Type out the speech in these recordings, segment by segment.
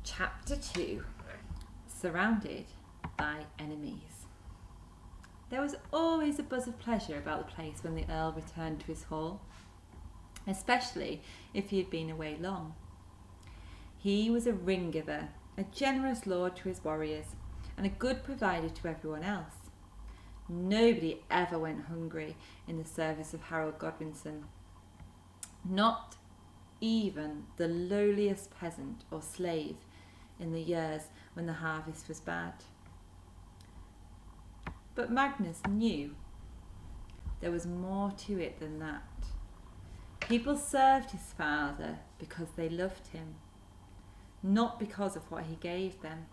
Chapter 2. Surrounded by enemies. There was always a buzz of pleasure about the place when the Earl returned to his hall, especially if he had been away long. He was a ring-giver, a generous lord to his warriors, and a good provider to everyone else. Nobody ever went hungry in the service of Harold Godwinson. Not even the lowliest peasant or slave in the years when the harvest was bad. But Magnus knew there was more to it than that. People served his father because they loved him, not because of what he gave them.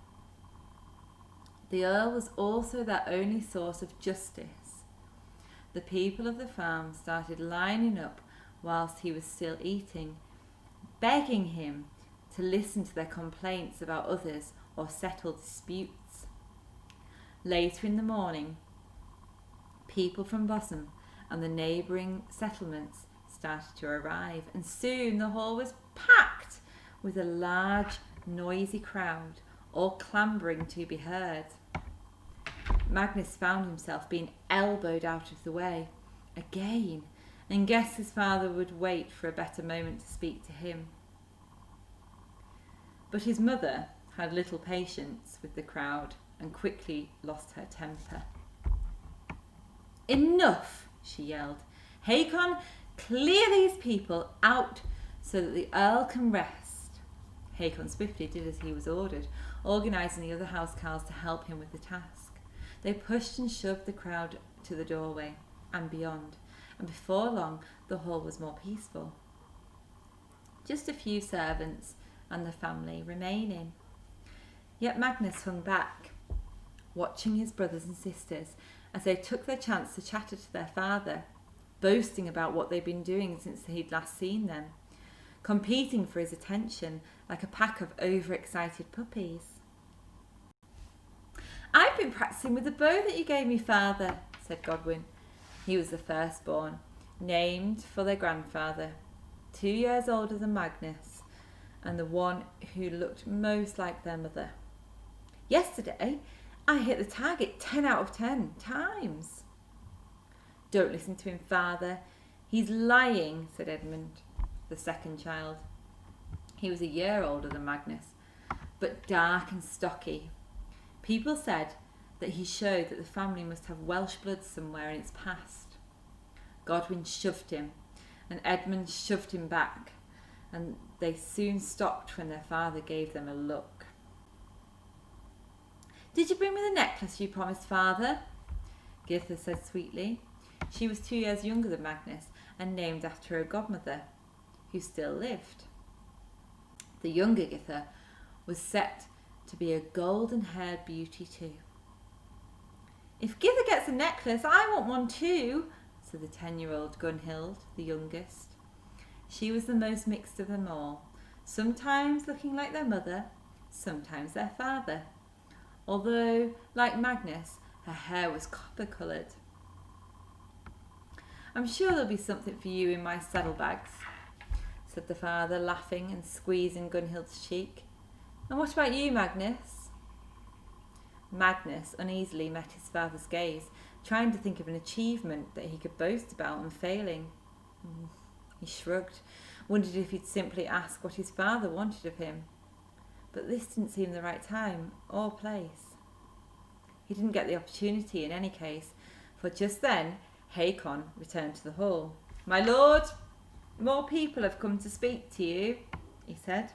The Earl was also their only source of justice. The people of the farm started lining up whilst he was still eating, begging him to listen to their complaints about others or settle disputes. Later in the morning, people from Bosham and the neighbouring settlements started to arrive, and soon the hall was packed with a large, noisy crowd, all clambering to be heard. Magnus found himself being elbowed out of the way again, and guessed his father would wait for a better moment to speak to him. But his mother had little patience with the crowd and quickly lost her temper. "Enough!" she yelled. "Hakon, clear these people out so that the Earl can rest." Hakon swiftly did as he was ordered, organising the other housecarls to help him with the task. They pushed and shoved the crowd to the doorway and beyond, and before long the hall was more peaceful. Just a few servants and the family remaining. Yet Magnus hung back, watching his brothers and sisters as they took their chance to chatter to their father, boasting about what they'd been doing since he'd last seen them, competing for his attention like a pack of overexcited puppies. "I've been practicing with the bow that you gave me, father," said Godwin. He was the firstborn, named for their grandfather, 2 years older than Magnus, and the one who looked most like their mother. "Yesterday, I hit the target 10 out of 10 times." "Don't listen to him, father. He's lying," said Edmund, the second child. He was a year older than Magnus, but dark and stocky. People said that he showed that the family must have Welsh blood somewhere in its past. Godwin shoved him, and Edmund shoved him back, and they soon stopped when their father gave them a look. "Did you bring me the necklace you promised, father?" Githa said sweetly. She was 2 years younger than Magnus and named after her godmother, who still lived. The younger Githa was set to be a golden-haired beauty too. "If Githa gets a necklace, I want one too," said the 10-year-old Gunhild, the youngest. She was the most mixed of them all, sometimes looking like their mother, sometimes their father, although, like Magnus, her hair was copper-coloured. "I'm sure there'll be something for you in my saddlebags," said the father, laughing and squeezing Gunhild's cheek. "And what about you, Magnus?" Magnus uneasily met his father's gaze, trying to think of an achievement that he could boast about and failing. He shrugged, wondered if he'd simply ask what his father wanted of him. But this didn't seem the right time or place. He didn't get the opportunity in any case, for just then Hakon returned to the hall. "My lord, more people have come to speak to you," he said.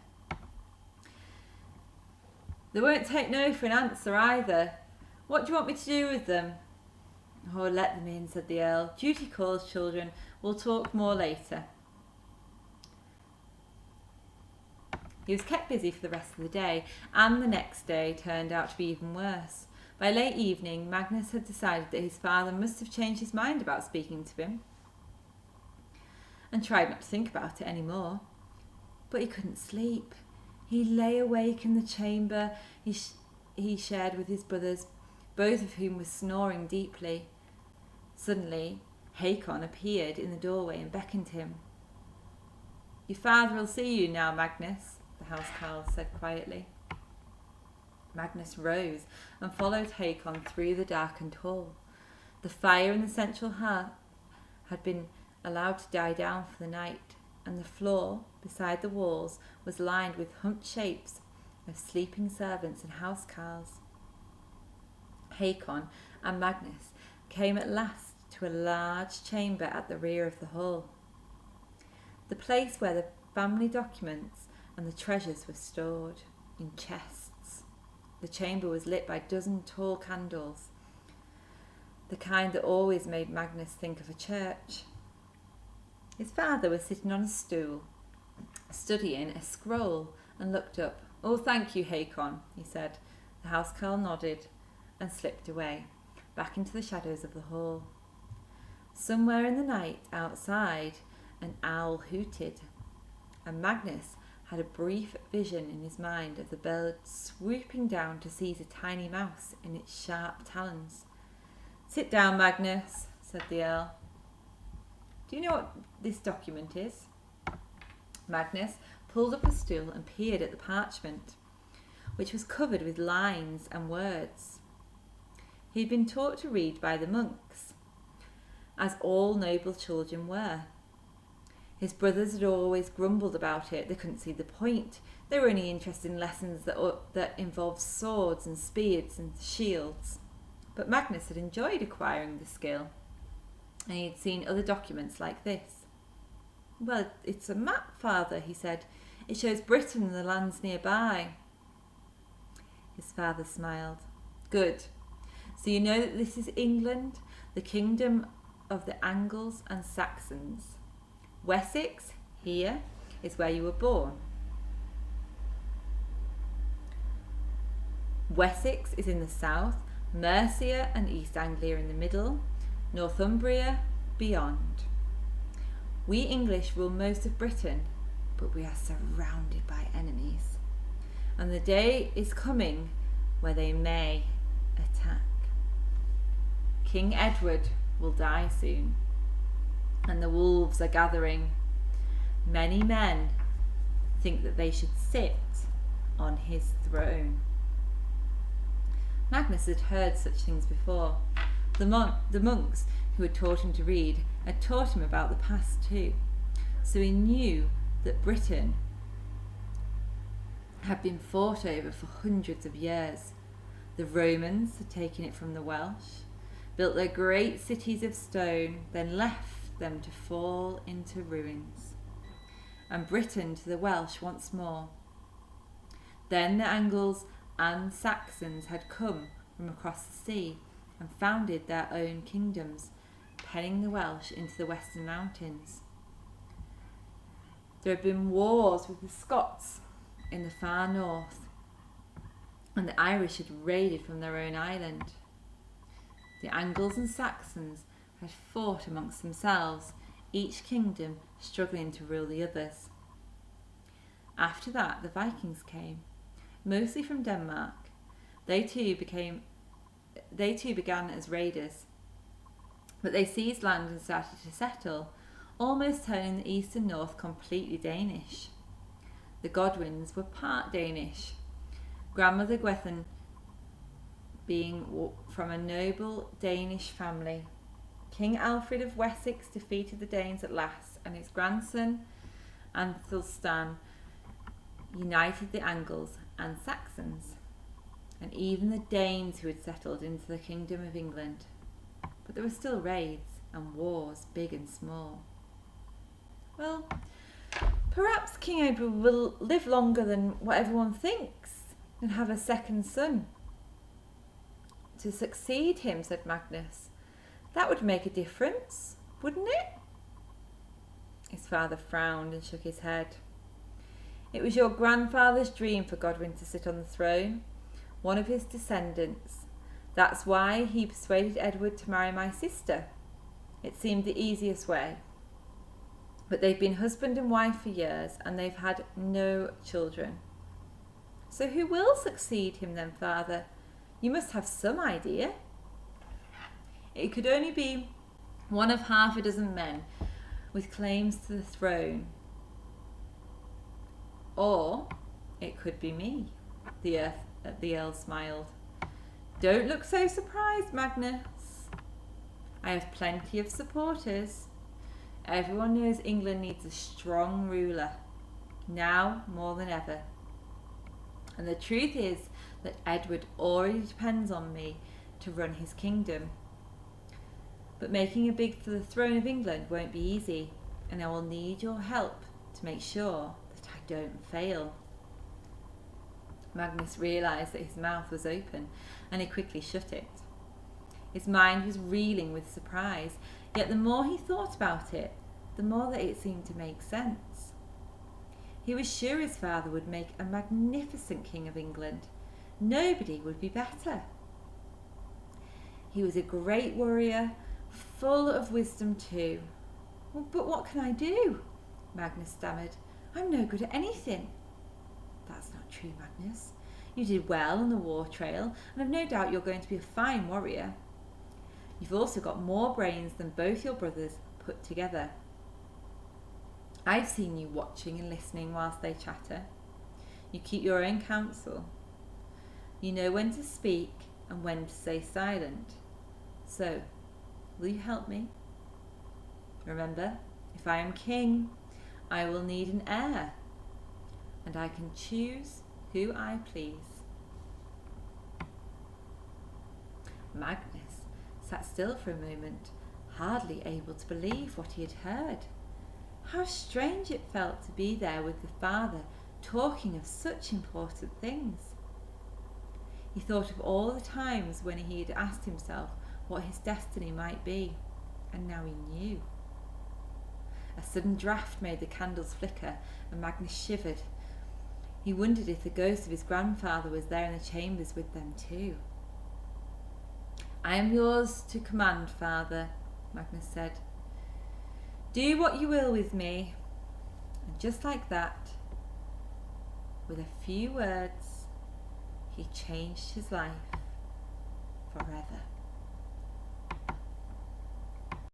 "They won't take no for an answer either. What do you want me to do with them?" "Oh, let them in," said the Earl. "Duty calls, children. We'll talk more later." He was kept busy for the rest of the day, and the next day turned out to be even worse. By late evening, Magnus had decided that his father must have changed his mind about speaking to him, and tried not to think about it any more. But he couldn't sleep. He lay awake in the chamber he shared with his brothers, both of whom were snoring deeply. Suddenly, Hakon appeared in the doorway and beckoned him. "Your father will see you now, Magnus," the housecarl said quietly. Magnus rose and followed Hakon through the darkened hall. The fire in the central hearth had been allowed to die down for the night, and the floor beside the walls was lined with humped shapes of sleeping servants and housecarls. Hakon and Magnus came at last to a large chamber at the rear of the hall, the place where the family documents and the treasures were stored in chests. The chamber was lit by a dozen tall candles, the kind that always made Magnus think of a church. His father was sitting on a stool, studying a scroll, and looked up. "Oh, thank you, Hakon," he said. The housecarl nodded and slipped away, back into the shadows of the hall. Somewhere in the night outside, an owl hooted, and Magnus had a brief vision in his mind of the bird swooping down to seize a tiny mouse in its sharp talons. "Sit down, Magnus," said the earl. "Do you know what this document is?" Magnus pulled up a stool and peered at the parchment, which was covered with lines and words. He had been taught to read by the monks, as all noble children were. His brothers had always grumbled about it. They couldn't see the point. They were only interested in lessons that involved swords and spears and shields. But Magnus had enjoyed acquiring the skill, and he had seen other documents like this. "Well, it's a map, father," he said. "It shows Britain and the lands nearby." His father smiled. "Good. So you know that this is England, the kingdom of the Angles and Saxons. Wessex, here, is where you were born. Wessex is in the south, Mercia and East Anglia in the middle, Northumbria beyond. We English rule most of Britain, but we are surrounded by enemies, and the day is coming where they may attack. King Edward will die soon, and the wolves are gathering. Many men think that they should sit on his throne." Magnus had heard such things before. The monks who had taught him to read had taught him about the past too, so he knew that Britain had been fought over for hundreds of years. The Romans had taken it from the Welsh, built their great cities of stone, then left them to fall into ruins, and Britain to the Welsh once more. Then the Angles and Saxons had come from across the sea and founded their own kingdoms, penning the Welsh into the western mountains. There had been wars with the Scots in the far north, and the Irish had raided from their own island. The Angles and Saxons had fought amongst themselves, each kingdom struggling to rule the others. After that, the Vikings came, mostly from Denmark. They too began as raiders, but they seized land and started to settle, almost turning the east and north completely Danish. The Godwins were part Danish, grandmother Gwethan being from a noble Danish family. King Alfred of Wessex defeated the Danes at last, and his grandson Athelstan united the Angles and Saxons, and even the Danes who had settled into the Kingdom of England. But there were still raids and wars, big and small. Well, perhaps King Edward will live longer than what everyone thinks and have a second son to succeed him, said Magnus. That would make a difference, wouldn't it? His father frowned and shook his head. It was your grandfather's dream for Godwin to sit on the throne, one of his descendants. That's why he persuaded Edward to marry my sister. It seemed the easiest way. But they've been husband and wife for years, and they've had no children. So who will succeed him then, father? You must have some idea. It could only be one of half a dozen men with claims to the throne. Or it could be me, the The Earl smiled. Don't look so surprised, Magnus. I have plenty of supporters. Everyone knows England needs a strong ruler, now more than ever. And the truth is that Edward already depends on me to run his kingdom. But making a bid for the throne of England won't be easy, and I will need your help to make sure that I don't fail. Magnus realised that his mouth was open, and he quickly shut it. His mind was reeling with surprise, yet the more he thought about it, the more that it seemed to make sense. He was sure his father would make a magnificent king of England. Nobody would be better. He was a great warrior, full of wisdom too. Well, but what can I do? Magnus stammered. I'm no good at anything. That's not true, Magnus. You did well on the war trail, and I've no doubt you're going to be a fine warrior. You've also got more brains than both your brothers put together. I've seen you watching and listening whilst they chatter. You keep your own counsel. You know when to speak and when to stay silent. So, will you help me? Remember, if I am king, I will need an heir, and I can choose who I please. Magnus sat still for a moment, hardly able to believe what he had heard. How strange it felt to be there with the father, talking of such important things. He thought of all the times when he had asked himself what his destiny might be, and now he knew. A sudden draught made the candles flicker, and Magnus shivered. He wondered if the ghost of his grandfather was there in the chambers with them too. I am yours to command, father, Magnus said. Do what you will with me. And just like that, with a few words, he changed his life forever.